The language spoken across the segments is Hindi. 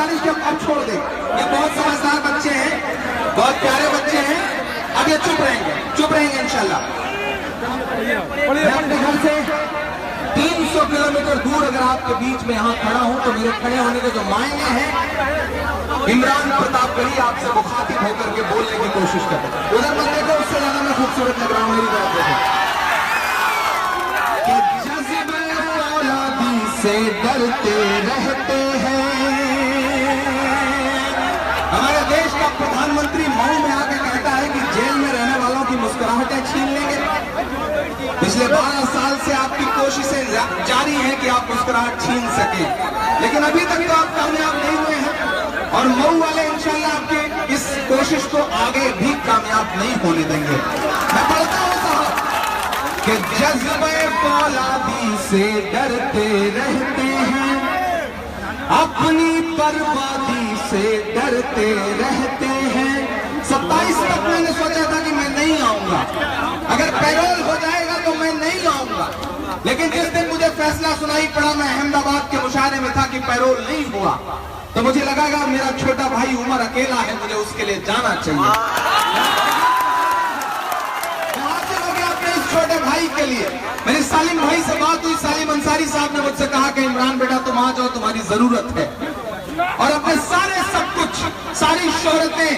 दानिश के अब छोड़ दे, ये बहुत समझदार बच्चे हैं, बहुत प्यारे बच्चे हैं, अब ये चुप रहेंगे इंशाल्लाह। मैं अपने घर से 300 किलोमीटर दूर अगर आपके बीच में यहाँ खड़ा हूं तो मेरे खड़े होने के जो मायने हैं, इमरान प्रतापगढ़ी आपसे मुखातिब होकर के बोलने की कोशिश करते हैं। उधर मत देखो, उससे ज्यादा मैं खूबसूरत लग रहा हूं, मेरी तरफ देखो। कि जज्बे औलादी से डरते रहते हैं। हमारे देश का प्रधानमंत्री मऊ में आके कहता है कि जेल में रहने वालों की मुस्कुराहटें छीन लेंगे। पिछले 12 साल से आपकी कोशिशें जारी हैं कि आप मुस्कुराहट छीन सके, लेकिन अभी तक तो आप कामयाब नहीं हुए हैं और मऊ वाले इंशाल्लाह आपके इस कोशिश को आगे भी कामयाब नहीं होने देंगे। मैं पढ़ता हूं साहब कि जज्बे औलादी से डरते रहते हैं, अपनी बर्बादी से डरते रहते हैं। 27 तक मैंने सोचा था कि मैं नहीं आऊंगा, अगर पैरोल हो जाएगा तो मैं नहीं आऊंगा, लेकिन जिस दिन मुझे फैसला सुनाई पड़ा, मैं अहमदाबाद के मुशायरे में था कि पैरोल नहीं हुआ, तो मुझे लगा मेरा छोटा भाई उमर अकेला है, मुझे उसके लिए जाना चाहिए। हाजिर हो गया अपने इस छोटे भाई के लिए। मेरे सालिम भाई से बात हुई, सालिम अंसारी साहब ने मुझसे कहा कि इमरान बेटा तुम आ जाओ, तुम्हारी जरूरत है। और अपने सारे सब कुछ, सारी शोहरतें,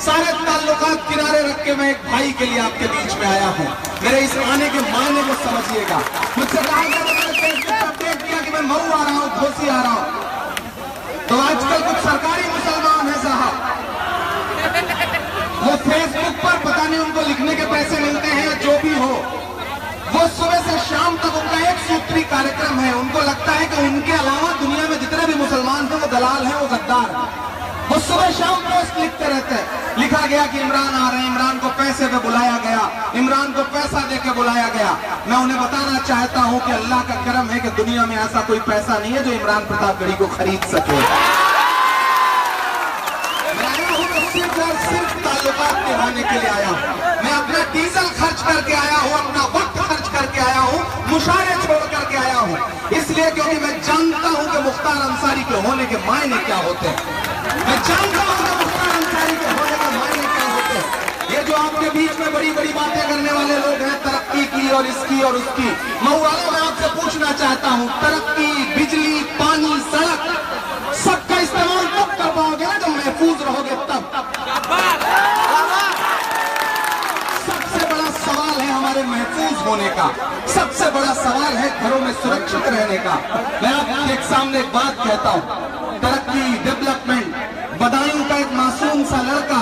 सारे ताल्लुकात किनारे रख के मैं एक भाई के लिए आपके बीच में आया हूं। मेरे इस आने के मायने को समझिएगा। मुझसे कहा गया कि मैं मऊ आ रहा हूं, घोसी आ रहा हूं, तो आजकल कुछ सरकारी मुसलमान है साहब, वो फेसबुक पर पता नहीं उनको लिखने के पैसे मिलते हैं या जो भी हो, वो सुबह से शाम तक उनका एक सूत्री कार्यक्रम है। उनको लगता है कि उनके अलावा दुनिया में जितने भी मुसलमान हैं वो दलाल हैं, वो गद्दार हैं। वो सुबह शाम पोस्ट लिखते रहते हैं। लिखा गया कि इमरान आ रहे हैं, इमरान को पैसे पे बुलाया गया, इमरान को पैसा देके बुलाया गया। मैं उन्हें बताना चाहता हूं कि अल्लाह का करम है कि दुनिया में ऐसा कोई पैसा नहीं है जो इमरान प्रतापगढ़ी को खरीद सके। मैं आया हूं तो सिर्फ और सिर्फ ताल्लुकात निभाने के लिए आया हूं। मैं अपना डीजल खर्च करके आया हूं, अपना वक्त खर्च करके आया हूं, मुशायरे छोड़ करके आया हूं, इसलिए क्योंकि मैं जानता हूं कि मुख्तार अंसारी के होने के मायने क्या होते हैं। मैं जानता हूं कि मुख्तार अंसारी के होने के मायने क्या होते हैं। ये जो आपके बीच में बड़ी बड़ी बातें करने वाले लोग हैं, तरक्की की और इसकी और उसकी, मऊ वालों मैं आपसे पूछना चाहता हूं, तरक्की, बिजली, पानी, सड़क, सबका इस्तेमाल तब कर पाओगे ना जब महफूज रहोगे तब। सबसे बड़ा सवाल है हमारे महफूज होने का, सबसे बड़ा सवाल है घरों में सुरक्षित रहने का। मैं आपके सामने एक बात कहता हूं, तरक्की, डेवलपमेंट, बदायूं का एक मासूम सा लड़का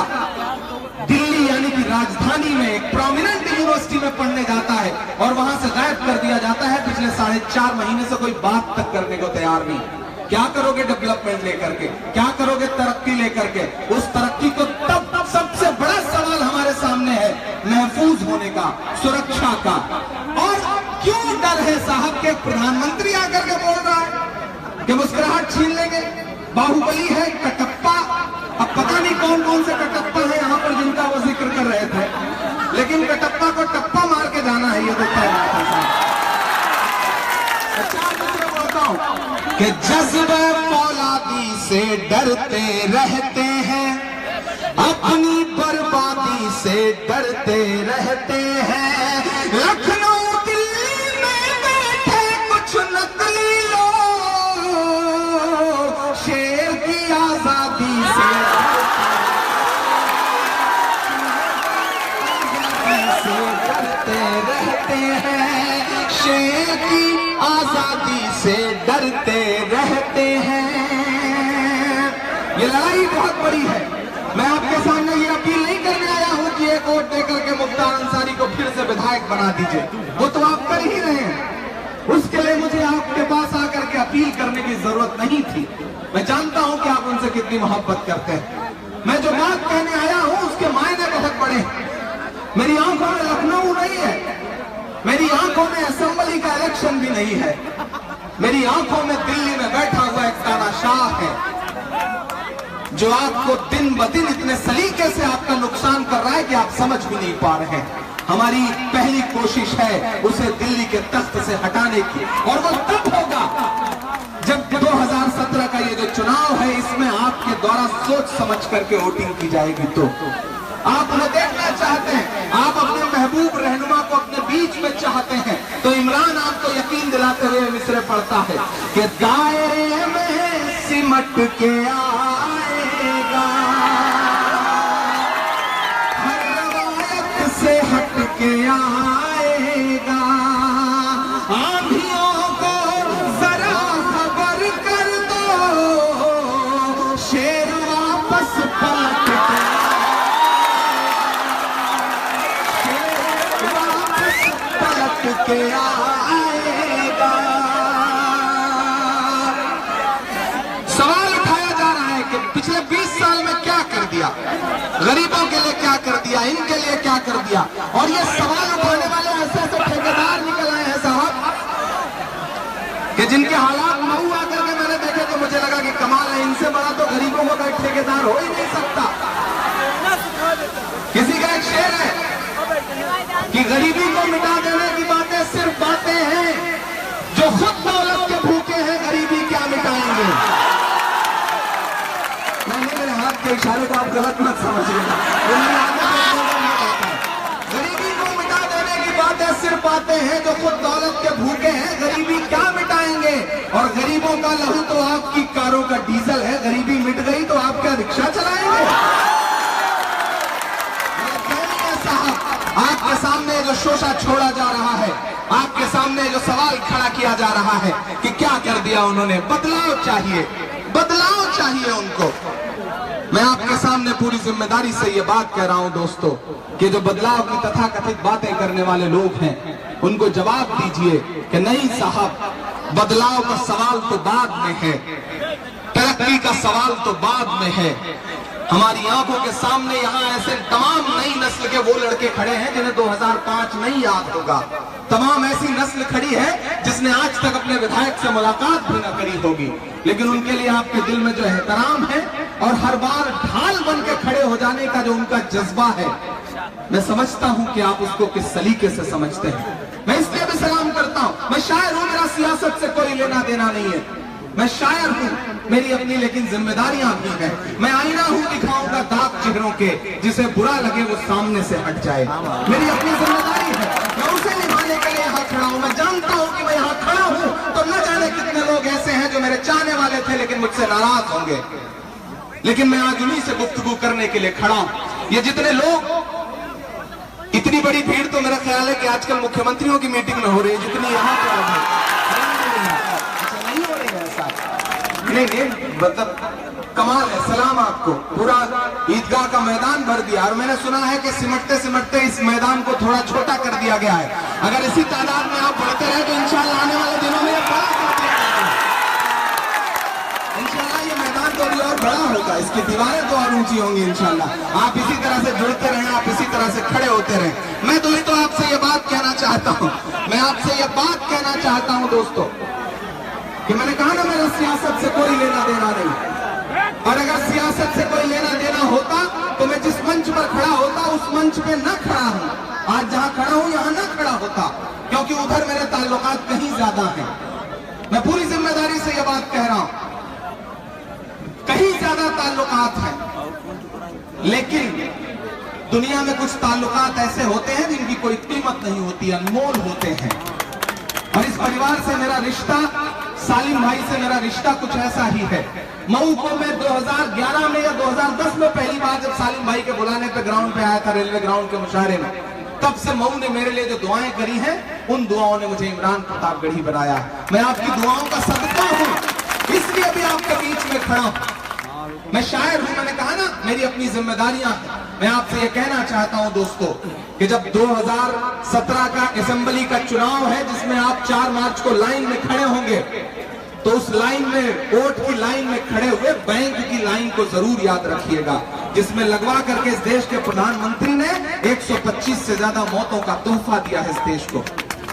दिल्ली यानी कि राजधानी में एक प्रोमिनेंट यूनिवर्सिटी में पढ़ने जाता है और वहां से गायब कर दिया जाता है। पिछले 4.5 महीने से कोई बात तक करने को तैयार नहीं। क्या करोगे डेवलपमेंट लेकर के, क्या करोगे तरक्की लेकर के? उस तरक्की को तब सबसे बड़ा सवाल हमारे सामने है महफूज होने का, सुरक्षा का। और क्यों डर है साहब के प्रधानमंत्री आकर के बोल रहा है कि मुस्कुराहट छीन लेंगे? बाहुबली है, कटप्पा, अब पता नहीं कौन कौन से कटप्पा है यहाँ पर जिनका वो जिक्र कर रहे थे, लेकिन कटप्पा को टप्पा मार के जाना है, ये तो तय बात है साहब। बोलता हूँ कि जज्बे औलादी से डरते रहते हैं, अपनी बर्बादी से डरते रहते हैं। लखनऊ दिल्ली में बैठे कुछ नकली लोग शेर की आजादी से डरते रहते हैं, शेर की आजादी से डरते रहते हैं। ये लड़ाई बहुत बड़ी है। मैं आपके सामने ये अपील नहीं करने आया हूं कि एक वोट देकर के मुख्तार अंसारी को फिर से विधायक बना दीजिए, वो तो आप कर ही रहे हैं। उसके लिए मुझे आपके पास आकर के अपील करने की जरूरत नहीं थी। मैं जानता हूं कि आप उनसे कितनी मोहब्बत करते हैं। मैं जो बात कहने आया हूं उसके मायने बहुत बड़े हैं। मेरी आंखों में लखनऊ नहीं है, मेरी आंखों में असेंबली का इलेक्शन भी नहीं है, मेरी आंखों में दिल्ली में बैठा हुआ एक तानाशाह है जो आपको दिन ब दिन इतने सलीके से आपका नुकसान कर रहा है कि आप समझ भी नहीं पा रहे हैं। हमारी पहली कोशिश है उसे दिल्ली के तख्त से हटाने की, और वो तब होगा जब 2017 का का ये जो चुनाव है, इसमें आपके द्वारा सोच समझ करके वोटिंग की जाएगी। तो आप उन्हें देखना चाहते हैं, आप अपने महबूब रहनुमा को अपने बीच में चाहते हैं, तो इमरान आपको यकीन दिलाते हुए मिसरे पढ़ता है कि दायरे में सिमट के आएगा, हर रवायत से हट के आएगा, आंधियों को जरा खबर कर दो, शेर वापस पलट के, शेर वापस पलट के आएगा। सवाल उठाया जा रहा है कि पिछले 20 साल में क्या कर दिया, गरीबों के लिए क्या कर दिया, इनके लिए क्या कर दिया। और ये सवाल उठाने वाले ऐसे ऐसे ठेकेदार निकल आए हैं साहब कि जिनके हालात मऊ आकर के मैंने देखे तो मुझे लगा कि कमाल है, इनसे बड़ा तो गरीबों का कोई ठेकेदार हो ही नहीं सकता। किसी का एक शेर है कि गरीबी को मिटा देने की बातें सिर्फ बातें हैं, जो खुद दौलत के भूखे हैं गरीबी क्या मिटाएंगे। मेरे हाथ के इशारे को आप गलत मत समझिएगा। गरीबी को मिटा देने की बातें सिर्फ बातें हैं, जो खुद दौलत के भूखे हैं गरीबी क्या मिटाएंगे। और गरीबों का लहू तो आपकी कारों का डीजल है, गरीबी मिट गई तो आप क्या रिक्शा चलाएंगे। साहब आपके सामने जो शोषा छोड़ा जा रहा है, आपके सामने जो सवाल खड़ा किया जा रहा है कि क्या कर दिया उन्होंने, बदलाव चाहिए, बदलाव चाहिए उनको। मैं आपके सामने पूरी जिम्मेदारी से ये बात कह रहा हूं दोस्तों कि जो बदलाव की तथाकथित बातें करने वाले लोग हैं, उनको जवाब दीजिए कि नहीं साहब, बदलाव का सवाल तो बाद में है, तरक्की का सवाल तो बाद में है। हमारी आंखों के सामने यहाँ ऐसे तमाम नई नस्ल के वो लड़के खड़े हैं जिन्हें 2005 नहीं याद होगा, तमाम ऐसी नस्ल खड़ी है जिसने आज तक अपने विधायक से मुलाकात भी न करी होगी, लेकिन उनके लिए आपके दिल में जो एहतराम है और हर बार ढाल बन के खड़े हो जाने का जो उनका जज्बा है, मैं समझता हूं कि आप उसको किस सलीके से समझते हैं। मैं इसलिए भी सलाम करता हूं। मैं शायर हूं, मेरा सियासत से कोई लेना देना नहीं है, मैं शायर हूं, मेरी अपनी लेकिन जिम्मेदारियां भी हैं। मैं आईना हूं, दिखाऊंगा दाग चेहरों के, जिसे बुरा लगे वो सामने से हट जाए। मेरी अपनी जिम्मेदारी है, मैं उसे निभाने के लिए यहाँ खड़ा हूं। मैं जानता हूं कि मैं यहाँ खड़ा हूं तो न जाने कितने लोग ऐसे हैं जो मेरे चाहने वाले थे लेकिन मुझसे नाराज होंगे, लेकिन मैं आज उन्हीं से गुफ्तगू करने के लिए खड़ा हूं। ये जितने लोग, इतनी बड़ी भीड़ तो मेरा ख्याल है कि आजकल मुख्यमंत्रियों की मीटिंग में हो रही है जितनी यहाँ पर नहीं, मतलब कमाल है। सलाम आपको, पूरा ईदगाह का मैदान भर दिया। और मैंने सुना है कि सिमटते सिमटते इस मैदान को थोड़ा छोटा कर दिया गया है। अगर इसी तादाद में आप बढ़ते रहे तो इंशाल्लाह आने वाले दिनों में बड़ा कर दिया जाएगा। इंशाल्लाह ये मैदान तो अभी और बड़ा होगा, इसकी दीवारें तो और ऊंची होंगी इंशाल्लाह। आप इसी तरह से जुड़ते रहें, आप इसी तरह से खड़े होते रहें। मैं तो आपसे ये बात कहना चाहता हूँ, मैं आपसे ये बात कहना चाहता हूँ दोस्तों कि मैंने कहा ना, मेरा सियासत से कोई लेना देना नहीं। और अगर सियासत से कोई लेना देना होता तो मैं जिस मंच पर खड़ा होता उस मंच पे न खड़ा हूं। आज जहां खड़ा हूं यहां न खड़ा होता, क्योंकि उधर मेरे ताल्लुकात कहीं ज्यादा हैं। मैं पूरी जिम्मेदारी से यह बात कह रहा हूं, कहीं ज्यादा ताल्लुकात हैं। लेकिन दुनिया में कुछ ताल्लुकात ऐसे होते हैं जिनकी कोई कीमत नहीं होती, अनमोल होते हैं। और इस परिवार से मेरा रिश्ता, सालिम भाई से मेरा रिश्ता कुछ ऐसा ही है। मऊ को मैं 2011 में या 2010 में पहली बार जब सालिम भाई के बुलाने पे ग्राउंड पे आया था, रेलवे ग्राउंड के मुशायरे में, तब से मऊ ने मेरे लिए जो दुआएं करी हैं, उन दुआओं ने मुझे इमरान प्रतापगढ़ी बनाया। मैं आपकी दुआओं का सदका हूं, इसलिए भी आपके बीच में खड़ा हूं। मैं शायर हूं, मैंने कहा ना, मेरी अपनी जिम्मेदारियां हैं। मैं आपसे ये कहना चाहता हूं दोस्तों कि जब 2017 का असेंबली का चुनाव है, जिसमें आप 4 मार्च को लाइन में खड़े होंगे, तो उस लाइन में, वोट की लाइन में खड़े हुए बैंक की लाइन को जरूर याद रखिएगा, जिसमें लगवा करके इस देश के प्रधानमंत्री ने 125 से ज्यादा मौतों का तोहफा दिया है इस देश को।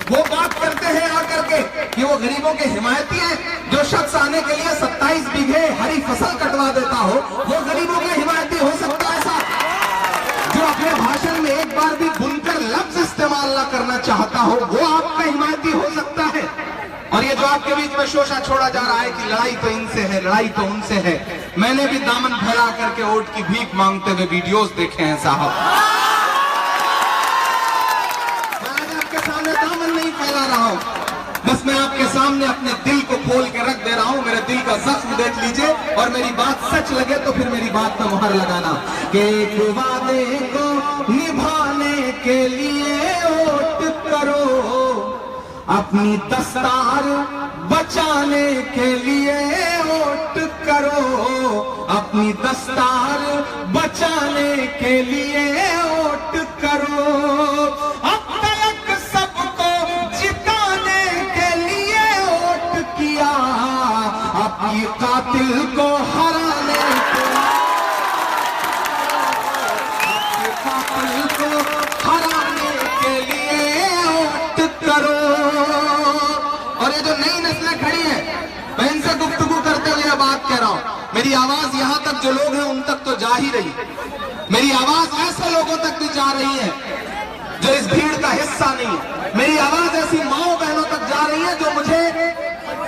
वो बात करते हैं आकर के कि वो गरीबों के हिमायती हैं। जो शख्स आने के लिए 27 बीघे हरी फसल कटवा देता हो, वो गरीबों के हिमायती हो सकता है साहब? जो अपने भाषण में एक बार भी बुनकर लफ्ज इस्तेमाल ना करना चाहता हो, वो आपका हिमायती हो सकता है? और ये जो आपके बीच में में शोषा छोड़ा जा रहा है कि लड़ाई तो इनसे है, लड़ाई तो उनसे है। मैंने भी दामन फैला करके वोट की भीख मांगते हुए वीडियोस देखे हैं साहब। मैं आज आपके सामने दामन नहीं फैला रहा हूं, बस मैं आपके सामने अपने दिल को खोल के रख दे रहा हूं। मेरे दिल का जख्म देख लीजिए और मेरी बात सच लगे तो फिर मेरी बात में मुहर लगाना कि एक वादे को निभाने के लिए वोट करो, अपनी दस्तार बचाने के लिए वोट करो, अपनी दस्तार बचाने के लिए वोट करो। अब तक सबको जिताने के लिए वोट किया, अब ये कातिल को हराने के लिए, कातिल को हराने के लिए वोट करो। और ये जो नई नस्लें खड़ी हैं, मैं इनसे गुफ्तगू करते हुए बात कह रहा हूं। मेरी आवाज यहां तक जो लोग हैं उन तक तो जा ही रही, मेरी आवाज ऐसे लोगों तक भी जा रही है जो इस भीड़ का हिस्सा नहीं है। मेरी आवाज ऐसी माओ बहनों तक जा रही है जो मुझे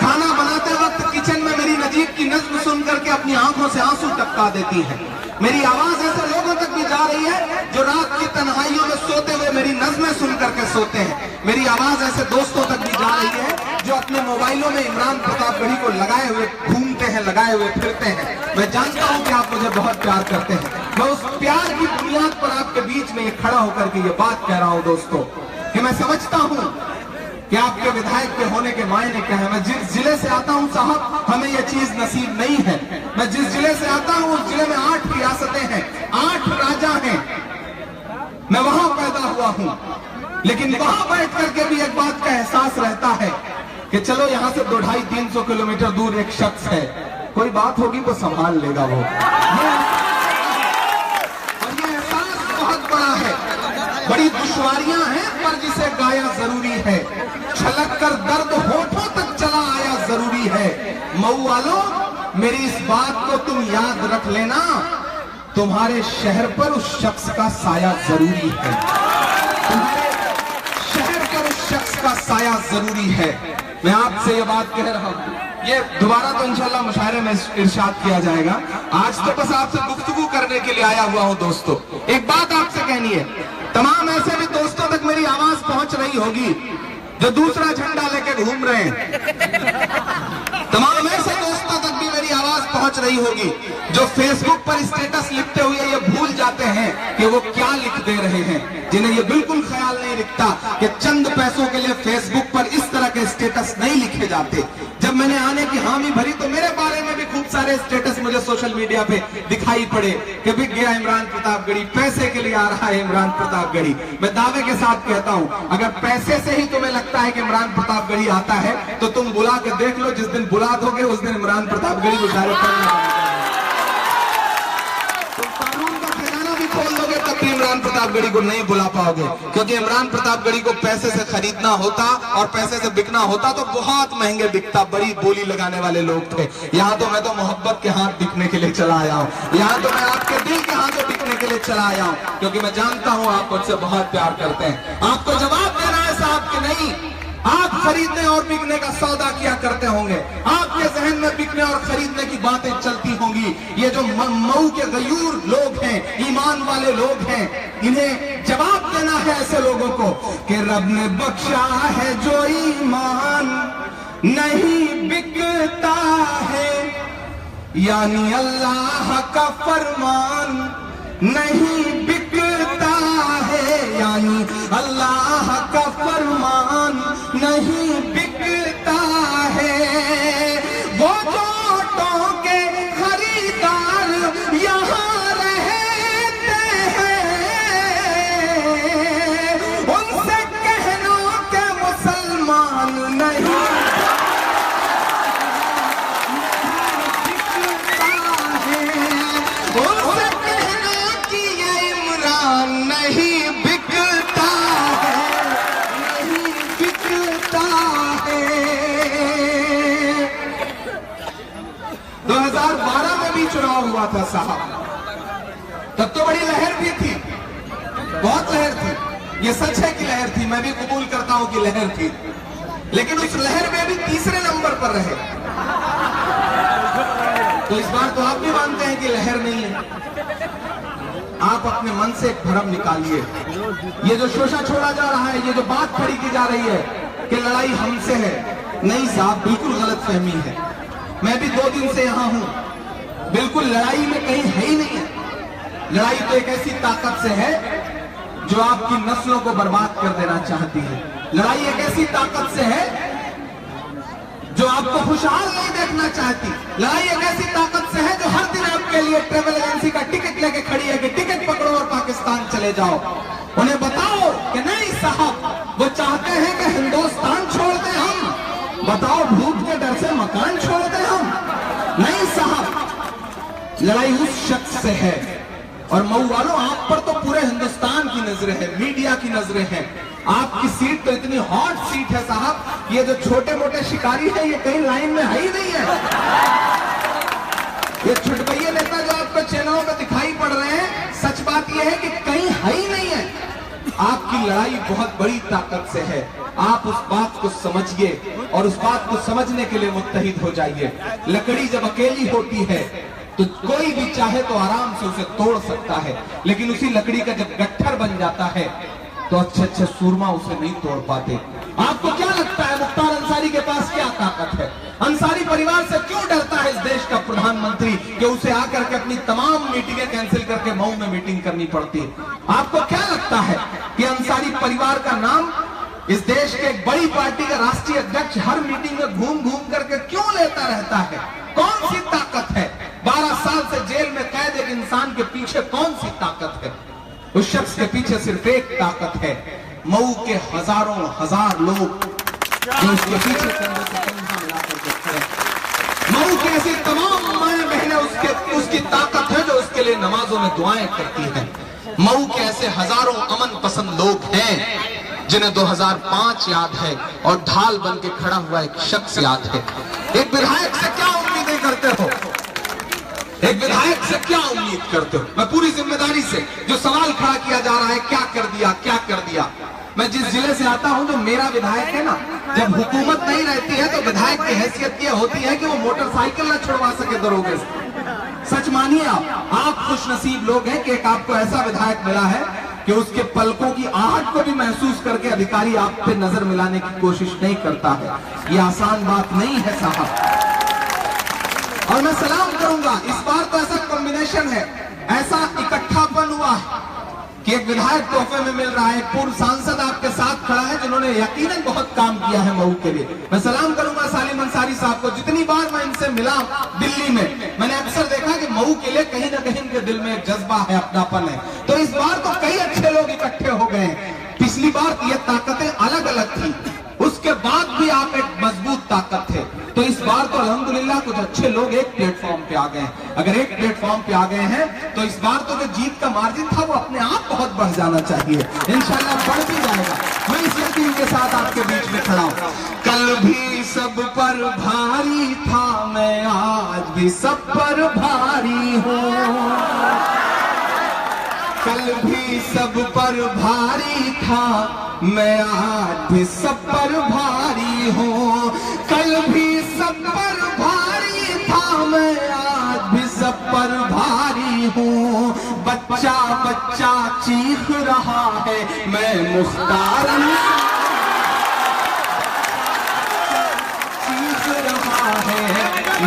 खाना बनाते वक्त किचन में मेरी नजीब की नज्म सुन करके अपनी आंखों से आंसू टपका देती है। मेरी आवाज ऐसे लोगों तक भी जा रही है जो रात की तन्हाइयों में सोते हुए मेरी नज़्में सुन करके सोते हैं। मेरी आवाज ऐसे दोस्तों तक भी जा रही है जो अपने मोबाइलों में इमरान प्रतापगढ़ी को लगाए हुए घूमते हैं, लगाए हुए फिरते हैं। मैं जानता हूं कि आप मुझे बहुत प्यार करते हैं। मैं उस प्यार की बुनियाद पर आपके बीच में ये खड़ा होकर के ये बात कह रहा हूं दोस्तों कि मैं समझता हूं कि आपके विधायक के होने के मायने क्या है। मैं जिस जिले से आता हूं साहब, हमें यह चीज नसीब नहीं है। मैं जिस जिले से आता हूं उस जिले में 8 रियासतें हैं, 8 राजा हैं। मैं वहां पैदा हुआ हूं, लेकिन वहां बैठ करके भी एक बात का एहसास रहता है कि चलो यहां से 250-300 किलोमीटर दूर एक शख्स है, कोई बात होगी वो संभाल लेगा वो। और ये एहसास बहुत बड़ा है। बड़ी दुश्वारियां हैं पर जिसे गाया जरूरी है, छलक कर दर्द होठों तक चला आया जरूरी है। मऊ वालों, मेरी इस बात को तुम याद रख लेना, तुम्हारे शहर पर उस शख्स का साया जरूरी है, तुम्हारे शहर पर उस शख्स का साया जरूरी है। मैं आपसे ये बात कह रहा हूं, ये दोबारा तो इंशाल्लाह मुशायरे में इरशाद किया जाएगा। आज तो बस आपसे गुफ्तगू करने के लिए आया हुआ हूं दोस्तों। एक बात आपसे कहनी है, तमाम ऐसे भी दोस्तों तक मेरी आवाज पहुंच रही होगी जो दूसरा झंडा लेके घूम रहे हैं। तमाम ऐसे दोस्तों तक भी मेरी आवाज पहुंच रही होगी जो फेसबुक पर स्टेटस लिखते हुए ये भूल जाते हैं कि वो क्या लिख दे रहे हैं, जिन्हें ये बिल्कुल ख्याल नहीं रखता कि चंद पैसों के लिए फेसबुक पर इस तरह के स्टेटस नहीं लिखे जाते। जब मैंने आने की हामी भरी तो मेरे बारे में भी खूब सारे स्टेटस मुझे सोशल मीडिया पे दिखाई पड़े कि बिक गया इमरान प्रतापगढ़ी, पैसे के लिए आ रहा है इमरान प्रतापगढ़ी। मैं दावे के साथ कहता हूं, अगर पैसे से ही तुम्हें लगता है कि इमरान प्रतापगढ़ी आता है तो तुम बुला के देख लो, जिस दिन बुला दोगे उस दिन इमरान प्रतापगढ़ी गुजारे खोल दोगे तब भी इमरान प्रतापगढ़ी को नहीं बुला पाओगे, क्योंकि इमरान प्रतापगढ़ी को पैसे से खरीदना होता और पैसे से बिकना होता तो बहुत महंगे बिकता, बड़ी बोली लगाने वाले लोग थे। यहाँ तो मैं तो मोहब्बत के हाथ बिकने के लिए चला आया हूँ, यहाँ तो मैं आपके दिल के हाथों बिकने के लिए चला आया हूँ, क्योंकि मैं जानता हूँ आप मुझसे बहुत प्यार करते हैं। आपको जवाब देना है साहब कि नहीं, आप खरीदने और बिकने का सौदा किया करते होंगे, आपके जहन में बिकने और खरीदने की बातें चलती होंगी। ये जो मऊ के गयूर लोग हैं, ईमान वाले लोग हैं, इन्हें जवाब देना है ऐसे लोगों को कि रब ने बख्शा है जो ईमान नहीं बिकता है, यानी अल्लाह का फरमान नहीं बिकता है, यानी अल्लाह का फरमान नहीं बिकता है। वो नोटों के खरीदार यहाँ रहते हैं, उनसे कहना के मुसलमान नहीं बिकता है, उनसे कहना कि ये इमरान नहीं बिकता है, नहीं बिकता है। 2012 में भी चुनाव हुआ था साहब, तब तो बड़ी लहर भी थी, बहुत लहर थी, ये सच है कि लहर थी, मैं भी कबूल करता हूं कि लहर थी। लेकिन उस लहर में भी तीसरे नंबर पर रहे। तो इस बार तो आप भी मानते हैं कि लहर नहीं है। आप अपने मन से एक भ्रम निकालिए। ये जो शोषा छोड़ा जा रहा है, ये जो बात खड़ी की जा रही है कि लड़ाई हमसे है, नहीं साहब, बिल्कुल गलत फहमी है। मैं भी 2 दिन से यहां हूं, बिल्कुल लड़ाई में कहीं है ही नहीं है। लड़ाई तो एक ऐसी ताकत से है जो आपकी नस्लों को बर्बाद कर देना चाहती है। लड़ाई एक ऐसी ताकत से है जो आपको खुशहाल नहीं देखना चाहती। लड़ाई एक ऐसी ताकत से है जो हर दिन आपके लिए ट्रेवल एजेंसी का टिकट लेके खड़ी है कि टिकट पकड़ो और पाकिस्तान चले जाओ। उन्हें बताओ कि नहीं साहब, वो चाहते हैं कि हिंदुस्तान छोड़ दें हम। बताओ, भूख के डर से मकान छोड़ दें हम? नहीं साहब, लड़ाई उस शख्स से है। और मऊ वालों, आप पर तो पूरे हिंदुस्तान की नजरें हैं, मीडिया की नजरें हैं। आपकी सीट तो इतनी हॉट सीट है साहब, ये जो छोटे मोटे शिकारी हैं ये कहीं लाइन में है ही नहीं है। ये छुटभैया नेता जो आपको चैनलों में दिखाई पड़ रहे हैं, सच बात यह है कि कहीं है ही नहीं है। आपकी लड़ाई बहुत बड़ी ताकत से है। आप उस बात को समझिए और उस बात को समझने के लिए मुत्तहिद हो जाइए। लकड़ी जब अकेली होती है तो कोई भी चाहे तो आराम से उसे तोड़ सकता है, लेकिन उसी लकड़ी का जब गट्ठर बन जाता है तो अच्छे अच्छे सूरमा उसे नहीं तोड़ पाते। आपको क्या लगता है मुख्तार अंसारी के पास क्या ताकत है? अंसारी परिवार से क्यों डरता है इस देश का प्रधानमंत्री कि उसे आकर के अपनी तमाम मीटिंगें कैंसिल करके मऊ में मीटिंग करनी पड़ती है? आपको क्या लगता है कि अंसारी परिवार का नाम इस देश के एक बड़ी पार्टी का राष्ट्रीय अध्यक्ष हर मीटिंग में घूम घूम करके क्यों लेता रहता है? कौन सी ताकत है? 12 साल से जेल में कैद एक इंसान के पीछे कौन सी ताकत है? उस शख्स के पीछे सिर्फ एक ताकत है, मऊ के हजारों हजार लोग जो उसके पीछे कंधे से कंधा मिलाकर खड़े हैं। मऊ की ऐसी तमाम माएं बहनें उसकी ताकत है जो उसके लिए नमाजों में दुआएं करती हैं। मऊ के ऐसे हजारों अमन पसंद लोग हैं जिन्हें 2005 याद है और ढाल बन के खड़ा हुआ एक शख्स याद है। एक विधायक से क्या उम्मीदें करते हो? एक विधायक से क्या उम्मीद करते हो? मैं पूरी जिम्मेदारी से जो सवाल खड़ा किया जा रहा है, क्या कर दिया, क्या कर दिया। मैं जिस जिले से आता हूं, जो मेरा विधायक है ना, जब हुकूमत नहीं रहती है तो विधायक की हैसियत यह होती है कि वो मोटरसाइकिल न छुड़वा सके दरोगे से। सच मानिए, आप खुश नसीब लोग हैं कि एक आपको ऐसा विधायक मिला है कि उसके पलकों की आहट को भी महसूस करके अधिकारी आप पे नजर मिलाने की कोशिश नहीं करता है। ये आसान बात नहीं है साहब। और मैं सलाम करूंगा, इस बार तो ऐसा कॉम्बिनेशन है, ऐसा इकट्ठापन हुआ है कि एक विधायक तोहफे में मिल रहा है, एक पूर्व सांसद आपके साथ खड़ा है जिन्होंने यकीनन बहुत काम किया है मऊ के लिए। मैं सलाम करूंगा सालिम अंसारी साहब को। जितनी बार मैं इनसे मिला दिल्ली में, मैंने अक्सर देखा कि मऊ के लिए कहीं ना कहीं इनके दिल में एक जज्बा है, अपनापन है। तो इस बार तो कई अच्छे लोग इकट्ठे हो गए हैं। पिछली बार ये ताकतें अलग अलग थी, उसके बाद भी आप एक मजबूत ताकत थे। तो इस बार तो अल्हम्दुलिल्लाह कुछ अच्छे लोग एक प्लेटफॉर्म पे आ गए हैं। अगर एक प्लेटफॉर्म पे आ गए हैं तो इस बार तो जो जीत का मार्जिन था वो अपने आप बहुत बढ़ जाना चाहिए। इंशाल्लाह बढ़ भी जाएगा। मैं इस यकीन के साथ आपके बीच में खड़ा हूं। कल भी सब पर भारी था, मैं आज भी सब पर भारी हूं। कल भी सब पर भारी था, मैं आज भी सब पर भारी हूँ। कल भी सब पर भारी था, मैं आज भी सब पर भारी हूँ। बच्चा बच्चा चीख रहा है, मैं मुख्तार चीख रहा है,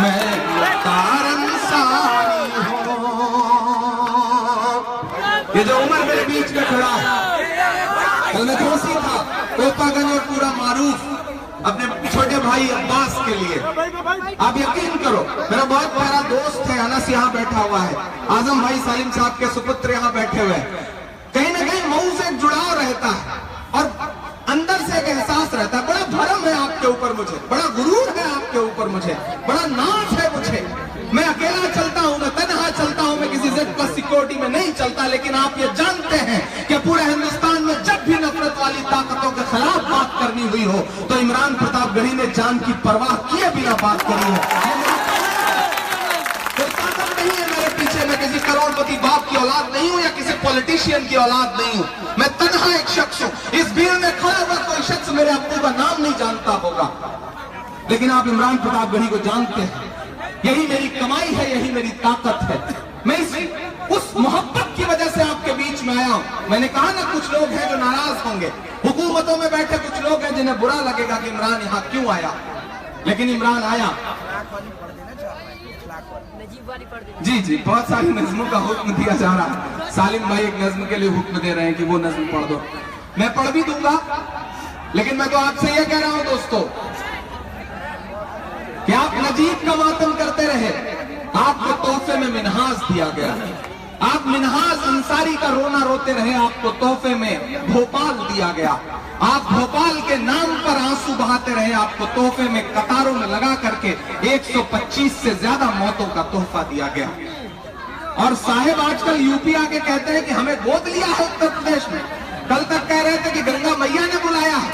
मैं मुख्तार अंसारी हूँ। ये जो उमर मेरे बीच में खड़ा है, कल मैं दोषी था कोपागंज और पूरा मारूफ अपने छोटे भाई अब्बास के लिए। आप यकीन करो, मेरा बहुत प्यारा दोस्त है अनस यहाँ बैठा हुआ है, आजम भाई सालिम साहब के सुपुत्र यहाँ बैठे हुए हैं। कहीं ना कहीं मऊ से एक जुड़ाव रहता है और अंदर से एक एहसास रहता है। बड़ा भरम है आपके ऊपर मुझे, बड़ा गुरूर है आपके ऊपर मुझे, बड़ा नाज है मुझे। मैं अकेला चलता हूँ, मैं तन्हा चलता हूँ, मैं किसी Z+ सिक्योरिटी में नहीं चलता। लेकिन आप ये जानते हैं कि पूरे हिंदुस्तान में जब भी नफरत वाली ताकतों के खिलाफ बात करनी हुई हो तो इमरान प्रतापगढ़ी ने जान की परवाह किए बिना बात करी है। कोई ताकत नहीं है मेरे पीछे, मैं किसी करोड़पति बाप की औलाद नहीं हूँ या किसी पॉलिटिशियन की औलाद नहीं हूँ। मैं तन्हा एक शख्स हूँ। इस भीड़ में खड़ा हुआ कोई शख्स मेरे अब्बू का नाम नहीं जानता। चलता होगा, लेकिन आप इमरान प्रतापगढ़ी को जानते हैं। यही मेरी कमाई है, यही मेरी ताकत है। मैं उस मोहब्बत की वजह से आपके बीच में आया हूं। मैंने कहा ना, कुछ लोग हैं जो नाराज होंगे, हुकूमतों में बैठे कुछ लोग हैं जिन्हें बुरा लगेगा कि इमरान यहाँ क्यों आया, लेकिन इमरान आया। जी जी, बहुत सारी नज़्मों का हुक्म दिया जा रहा है। सालिम भाई एक नज़्म के लिए हुक्म दे रहे हैं कि वो नज़्म पढ़ दो। मैं पढ़ भी दूंगा, लेकिन मैं तो आपसे ये कह रहा हूं दोस्तों कि आप नजीब का मातम करते रहे, आपको तोहफे में मिन्हाज दिया गया। आप मिन्हाज अंसारी का रोना रोते रहे, आपको तोहफे में भोपाल दिया गया। आप भोपाल के नाम पर आंसू बहाते रहे, आपको तोहफे में कतारों में लगा करके 125 से ज्यादा मौतों का तोहफा दिया गया। और साहेब आजकल यूपी आके कहते हैं कि हमें गोद लिया है उत्तर प्रदेश में। कल तक कह रहे थे कि गंगा मैया ने बुलाया है,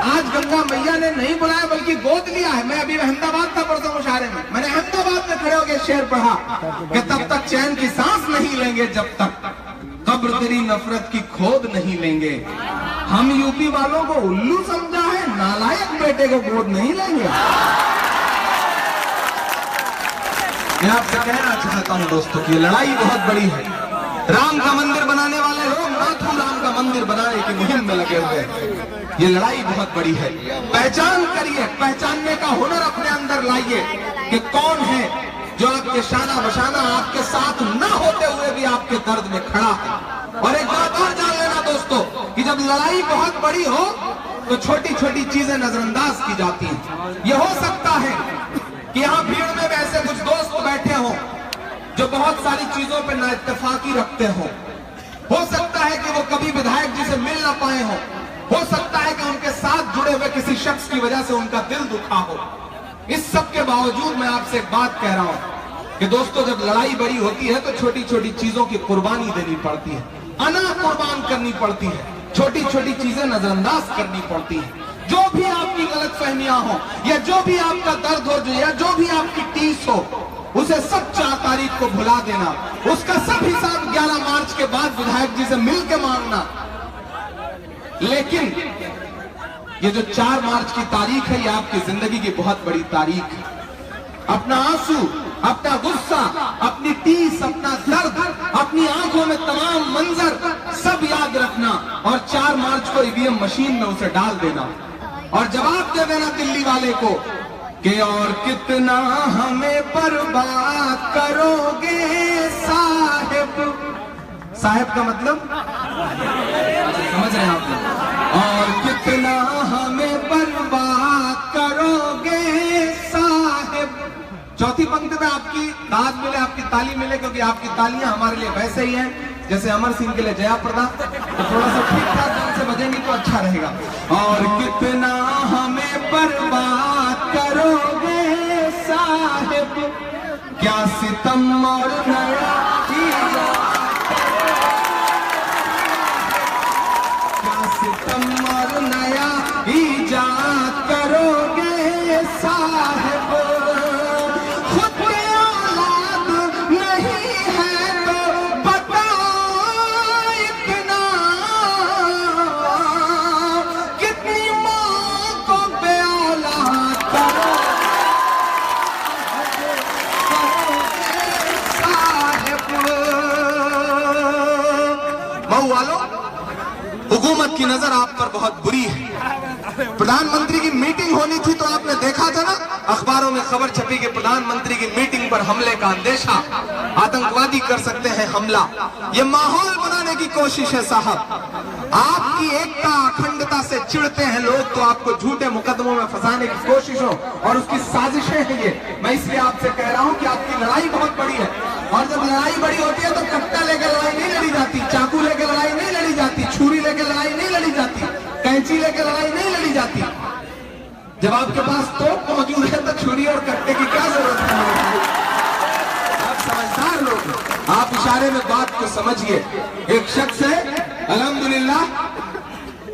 आज गंगा मैया ने नहीं बुलाया बल्कि गोद लिया है। मैं अभी अहमदाबाद था परसों मुशायरे में, मैंने अहमदाबाद में खड़े होकर शेर पढ़ा कि तब तक चैन की सांस नहीं लेंगे जब तक कब्र तेरी नफरत की खोद नहीं लेंगे। हम यूपी वालों को उल्लू समझा है, नालायक बेटे को गोद नहीं लेंगे। मैं आपसे कहना चाहता हूं दोस्तों कि लड़ाई बहुत बड़ी है। राम का मंदिर बनाने वाले लोग नाथू राम का मंदिर बनाने की मुहिम में लगे हुए हैं। ये लड़ाई बहुत बड़ी है। पहचान करिए, पहचानने का हुनर अपने अंदर लाइए कि कौन है जो आपके शाना बशाना आपके साथ न होते हुए भी आपके दर्द में खड़ा है। और एक बात और जान लेना दोस्तों कि जब लड़ाई बहुत बड़ी हो तो छोटी छोटी चीजें नजरअंदाज की जाती हैं। यह हो सकता है कि यहाँ भीड़ में वैसे कुछ दोस्त बैठे हों जो बहुत सारी चीजों पर ना इत्तेफाकी रखते हो सकता है कि वो कभी विधायक जी से मिल ना पाए हो सकता है कि उनके साथ जुड़े हुए किसी शख्स की वजह से उनका दिल दुखा हो। इस सब के बावजूद मैं आपसे एक बात कह रहा हूं कि दोस्तों जब लड़ाई बड़ी होती है तो छोटी छोटी चीजों की कुर्बानी देनी पड़ती है, अना कुर्बान करनी पड़ती है, छोटी छोटी चीजें नजरअंदाज करनी पड़ती है। जो भी आपकी गलतफहमियां हो या जो भी आपका दर्द हो या जो भी आपकी टीस हो, उसे सब 4 तारीख को भुला देना, उसका सब हिसाब 11 मार्च के बाद विधायक जी से मिल के मांगना। लेकिन ये जो 4 मार्च की तारीख है, ये आपकी जिंदगी की बहुत बड़ी तारीख है। अपना आंसू, अपना गुस्सा, अपनी टीस, अपना दर्द, अपनी आंखों में तमाम मंजर सब याद रखना और 4 मार्च को ईवीएम मशीन में उसे डाल देना और जवाब दे देना दिल्ली वाले को कि और कितना हमें बर्बाद करोगे साहिब। साहिब का मतलब समझ रहे हैं आप लोग? और कितना हमें बर्बाद करोगे साहिब। चौथी पंक्ति में आपकी दाद मिले, आपकी ताली मिले, क्योंकि आपकी तालियां हमारे लिए वैसे ही हैं जैसे अमर सिंह के लिए जया प्रदा। तो थोड़ा सा ठीक ठाक ढंग से बजेंगे तो अच्छा रहेगा। और कितना हमें बर्बाद करोगे साहिब, क्या सितम और नया सितम और नया ईजाद करोगे साहिब। खुद की औलाद नहीं है तो बताओ इतना, कितनी माँ को बेऔलाद करोगे साहिब। मऊ वालों, हुकूमत की नजर आप पर बहुत बुरी है। प्रधानमंत्री की मीटिंग होनी थी तो आपने देखा था ना, अखबारों में खबर छपी कि प्रधानमंत्री की मीटिंग पर हमले का अंदेशा, आतंकवादी कर सकते हैं हमला। ये माहौल बनाने की कोशिश है साहब। आपकी एकता अखंडता से चिढ़ते हैं लोग तो आपको झूठे मुकदमों में फंसाने की कोशिश हो और उसकी साजिशें हैं ये। मैं इसलिए आपसे कह रहा हूं कि आपकी लड़ाई बहुत बड़ी है और जब लड़ाई बड़ी होती है तो कट्टा लेकर लड़ाई नहीं लड़ी जाती, चाकू लेकर लड़ाई नहीं लड़ी जाती, छुरी लेकर लड़ाई नहीं लड़ी जाती, कैंची लेकर लड़ाई नहीं लड़ी जाती। जब आपके पास तोप मौजूद है तो छुरी और कट्टे की क्या जरूरत है? आप समझदार लोग, आप इशारे में बात को समझिए। एक शख्स है, अल्हम्दुलिल्लाह,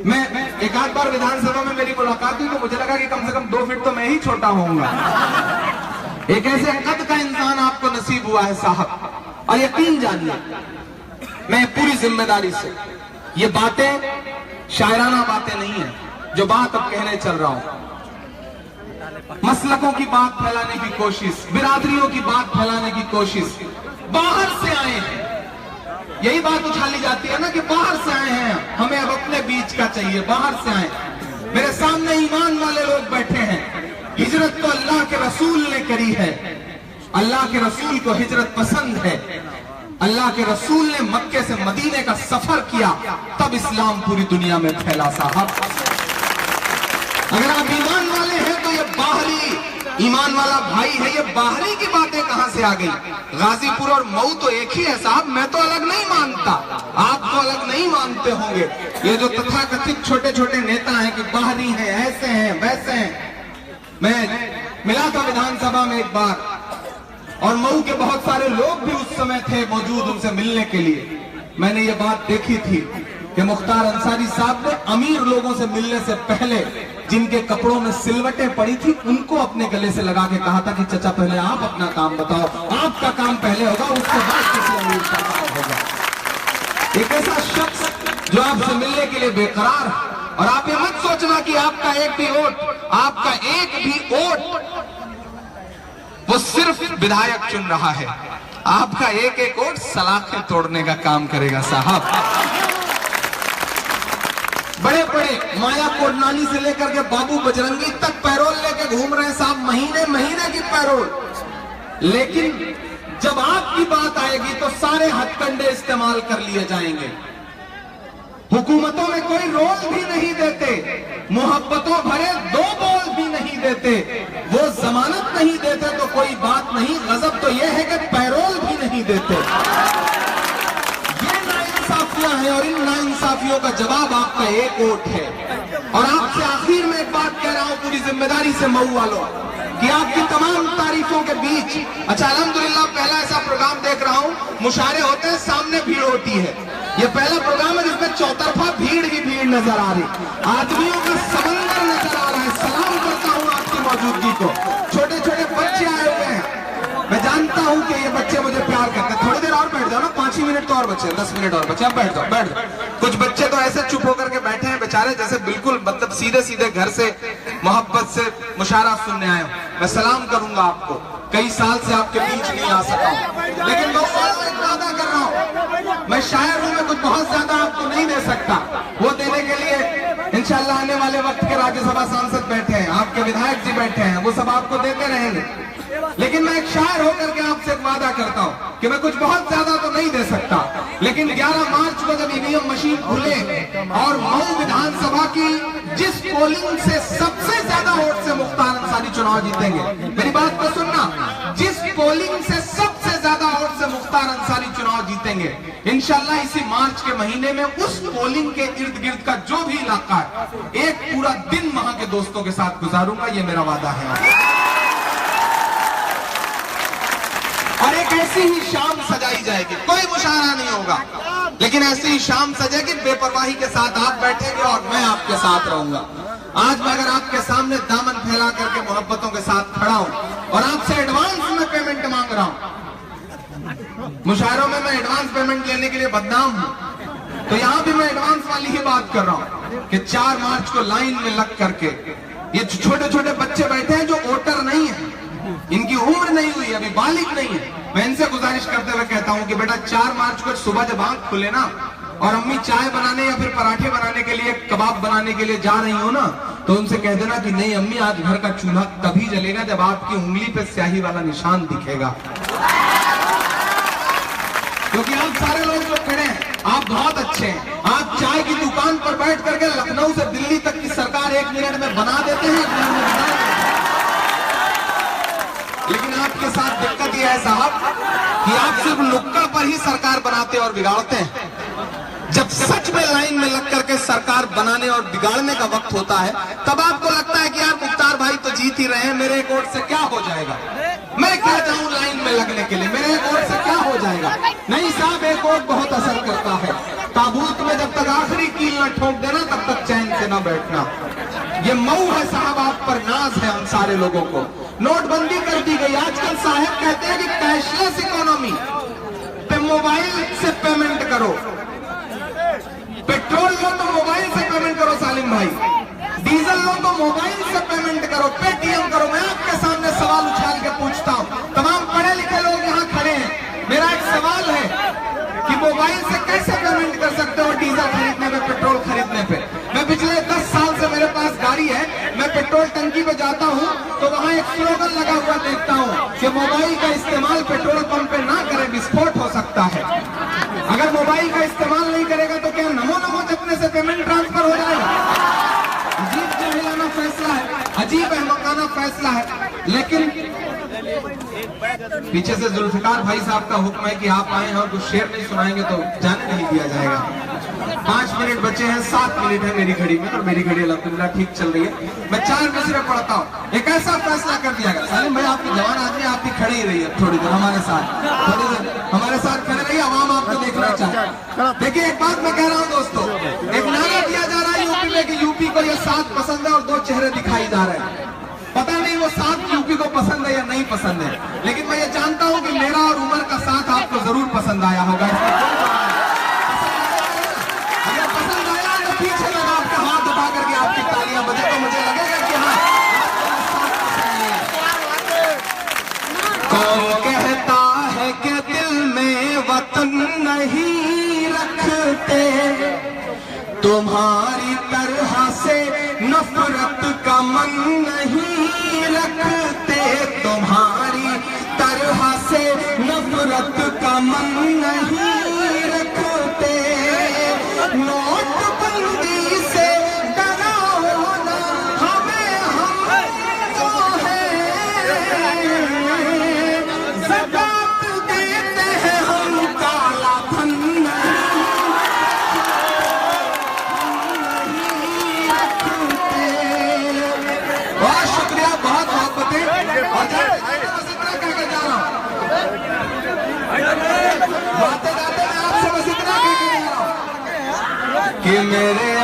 मैं एक आध बार विधानसभा में मेरी मुलाकात हुई तो मुझे लगा कि कम से कम 2 फीट तो मैं ही छोटा होऊंगा। एक ऐसे कद का इंसान आपको नसीब हुआ है साहब। और यकीन जानिए, मैं पूरी जिम्मेदारी से, ये बातें शायराना बातें नहीं है, जो बात अब कहने चल रहा हूं, मसलकों की बात फैलाने की कोशिश, बिरादरियों की बात फैलाने की कोशिश, बाहर से आए हैं, यही बात उछाली जाती है ना कि बाहर से आए हैं, हमें अब अपने बीच का चाहिए, बाहर से आए। मेरे सामने ईमान वाले लोग बैठे हैं। हिजरत तो अल्लाह के रसूल ने करी है, अल्लाह के रसूल को हिजरत पसंद है। अल्लाह के रसूल ने मक्के से मदीने का सफर किया, तब इस्लाम पूरी दुनिया में फैला। साहब, अगर आप ईमान वाले हैं तो ये बाहरी ईमान वाला भाई है, ये बाहरी की बातें कहां से आ गई? गाजीपुर और मऊ तो एक ही है साहब, मैं तो अलग नहीं मानता, आप तो अलग नहीं मानते होंगे। ये जो तथाकथित छोटे छोटे नेता हैं कि बाहरी हैं, ऐसे हैं, वैसे हैं। मैं मिला था विधानसभा में एक बार, और मऊ के बहुत सारे लोग भी उस समय थे मौजूद उनसे मिलने के लिए। मैंने ये बात देखी थी कि मुख्तार अंसारी साहब ने अमीर लोगों से मिलने से पहले जिनके कपड़ों में सिलवटें पड़ी थी उनको अपने गले से लगा के कहा था कि चचा पहले आप अपना काम बताओ, आपका काम पहले होगा, उसके बाद किसी अमीर का काम होगा। एक ऐसा शख्स जो आपसे मिलने के लिए बेकरार, और आप ये मत सोचना कि आपका एक भी वोट, आपका एक भी वोट वो सिर्फ विधायक चुन रहा है, आपका एक एक वोट सलाखें तोड़ने का काम करेगा। साहब, बड़े बड़े माया कोडनानी से लेकर के बाबू बजरंगी तक पैरोल लेके घूम रहे हैं साहब, महीने महीने की पैरोल। लेकिन जब आपकी बात आएगी तो सारे हथकंडे इस्तेमाल कर लिए जाएंगे। हुकूमतों में कोई रोल भी नहीं देते, मोहब्बतों भरे दो बोल भी नहीं देते, वो जमानत नहीं देते तो कोई बात नहीं, गजब तो यह है कि पैरोल भी नहीं देते। ये नाइंसाफियां हैं, और इन नाइंसाफियों का जवाब आपका एक वोट है। और आपसे आखिर में एक बात कह रहा हूं पूरी जिम्मेदारी से मऊ वालों, कि आपकी तमाम तारीफों के बीच, अच्छा अल्हम्दुलिल्लाह पहला ऐसा प्रोग्राम देख रहा हूं, मुशारे होते हैं, सामने भीड़ होती है। ये पहला प्रोग्राम है जिसमें चौतरफा भीड़ ही भीड़ नजर आ रही, आदमियों का समंदर नजर आ रहा है। सलाम करता हूं आपकी मौजूदगी को। छोटे छोटे बच्चे आए हुए हैं, मैं जानता हूं कि ये बच्चे मुझे प्यार करते हैं। थोड़ी देर और बैठ जाओ ना, 5 ही मिनट तो और बचे, 10 मिनट और बचे, अब बैठ जाओ, बैठ जाओ। कुछ बच्चे तो ऐसे चुप होकर के बैठे हैं बेचारे, जैसे बिल्कुल मतलब सीधे सीधे घर से मोहब्बत से मुशारा सुनने आए। मैं सलाम करूंगा आपको, कई साल से आपके बीच नहीं आ सका हूं, लेकिन मैं एक वादा कर रहा हूं, मैं शायर हूं, मैं कुछ बहुत ज्यादा आपको नहीं दे सकता। वो देने के लिए इंशाल्लाह आने वाले वक्त के राज्यसभा सांसद बैठे हैं, आपके विधायक जी बैठे हैं, वो सब आपको देते रहेंगे। लेकिन मैं एक शायर होकर के आपसे एक वादा करता हूं कि मैं कुछ बहुत ज्यादा तो नहीं दे सकता, लेकिन 11 मार्च को जब ईवीएम मशीन खुले और मऊ विधानसभा की जिस पोलिंग से सबसे ज्यादा वोट से मुख्तार अंसारी चुनाव जीतेंगे, मेरी बात को सुनना, जिस पोलिंग से सबसे ज्यादा वोट से मुख्तार अंसारी चुनाव जीतेंगे, इंशाल्लाह इसी मार्च के महीने में उस पोलिंग के इर्द गिर्द का जो भी इलाका है, एक पूरा दिन वहां के दोस्तों के साथ गुजारूंगा, ये मेरा वादा है। और एक ऐसी ही शाम सजाई जाएगी, कोई मुशायरा नहीं होगा, लेकिन ऐसी ही शाम सजेगी, बेपरवाही के साथ आप बैठेंगे और मैं आपके साथ रहूंगा। आज मैं अगर आपके सामने दामन फैला करके मोहब्बतों के साथ खड़ा हूं और आपसे एडवांस में पेमेंट मांग रहा हूं, मुशायरों में मैं एडवांस पेमेंट लेने के लिए बदनाम हूं, तो यहां भी मैं एडवांस वाली ही बात कर रहा हूं कि 4 मार्च को लाइन में लग करके ये छोटे छोटे बच्चे बैठे हैं जो वोटर नहीं है, इनकी उम्र नहीं हुई, अभी बालिग नहीं है, मैं इनसे गुजारिश करते हुए कहता हूं कि बेटा 4 मार्च को सुबह जब आंख खुले ना और अम्मी चाय बनाने या फिर पराठे बनाने के लिए, कबाब बनाने के लिए जा रही हो ना, तो उनसे कह देना कि नहीं अम्मी, आज घर का चूल्हा तभी जलेगा जब आपकी उंगली पे स्याही वाला निशान दिखेगा। क्योंकि आप सारे लोग जो खड़े हैं, आप बहुत अच्छे हैं, आप चाय की दुकान पर बैठ करके लखनऊ से दिल्ली तक की सरकार 1 मिनट में बना देते हैं, लेकिन आपके साथ दिक्कत यह है साहब कि आप सिर्फ नुक्कड़ पर ही सरकार बनाते और बिगाड़ते हैं। जब सच में लाइन में लग करके सरकार बनाने और बिगाड़ने का वक्त होता है, तब आपको लगता है कि यार मुख्तार भाई तो जीत ही रहे हैं, मेरे एक वोट से क्या हो जाएगा, मैं क्या जाऊं लाइन में लगने के लिए, मेरे एक वोट से क्या हो जाएगा। नहीं साहब, एक वोट बहुत असर करता है। ताबूत में जब तक आखिरी कील न ठोक देना तब तक चैन से न बैठना। ये मऊ है साहब, आप पर नाज है हम सारे लोगों को। नोटबंदी कर दी गई, आजकल साहब कहते हैं कि कैशलेस इकोनॉमी पे मोबाइल से पेमेंट करो, पेट्रोल लो तो मोबाइल से पेमेंट करो सालिम भाई, लो तो मोबाइल से पेमेंट करो, पेटीएम करो। मैं आपके सामने सवाल उछाल के पूछता हूँ, तमाम पढ़े लिखे लोग यहाँ खड़े हैं, मेरा एक सवाल है कि मोबाइल से कैसे पेमेंट कर सकते हो डीजल खरीदने पे, पेट्रोल खरीदने पे? मैं पिछले 10 साल से मेरे पास गाड़ी है, मैं पेट्रोल टंकी पे जाता हूँ तो वहाँ एक स्लोगन लगा हुआ देखता हूँ कि मोबाइल का इस्तेमाल पेट्रोल पंप पे ना करें, विस्फोट हो सकता है। अगर मोबाइल का इस्तेमाल नहीं करेगा तो क्या नमो नमो जपने से पेमेंट ट्रांसफर हो जाएगा? अजीब जाहिलाना फैसला है, अजीब अहमकाना फैसला है। लेकिन पीछे से जुल्फिकार भाई साहब का हुक्म है कि आप आए हैं और कुछ शेर नहीं सुनाएंगे तो जाने नहीं दिया जाएगा। 5 मिनट बचे हैं, 7 मिनट है मेरी घड़ी में, और मेरी घड़ी अल्हम्दुलिल्लाह ठीक चल रही है। मैं 4 मिसरे पढ़ता हूँ। एक ऐसा फैसला कर दिया गया, सालिम भाई आपकी जवान आदमी, आप भी खड़े ही रहिए थोड़ी देर हमारे साथ, थोड़ी देर हमारे साथ खड़े रहिए, आवाम आपको देखना चाहे। देखिए एक बात मैं कह रहा हूँ दोस्तों, एक नारा दिया जा रहा है यूपी में कि यूपी को ये 7 पसंद है और 2 चेहरे दिखाई जा रहे हैं। पता नहीं वो 7 यूपी को पसंद है या नहीं पसंद है, लेकिन मैं ये जानता हूं कि मेरा और उमर का साथ आपको जरूर पसंद आया होगा। अगर पसंद आया तो पीछे लगा आपका हाथ उठा करके आपकी तालियां बजे तो मुझे लगेगा कि हाँ। कौन कहता है कि दिल में वतन नहीं रखते, तुम्हारी तरह से नफरत का मन नहीं रखते, तुम्हारी तरह से नफरत का मन नहीं रखते। नोटबंदी से डराओ ना हमें, हम जो है ज़कात देते हैं हम, काला धन कि मेरे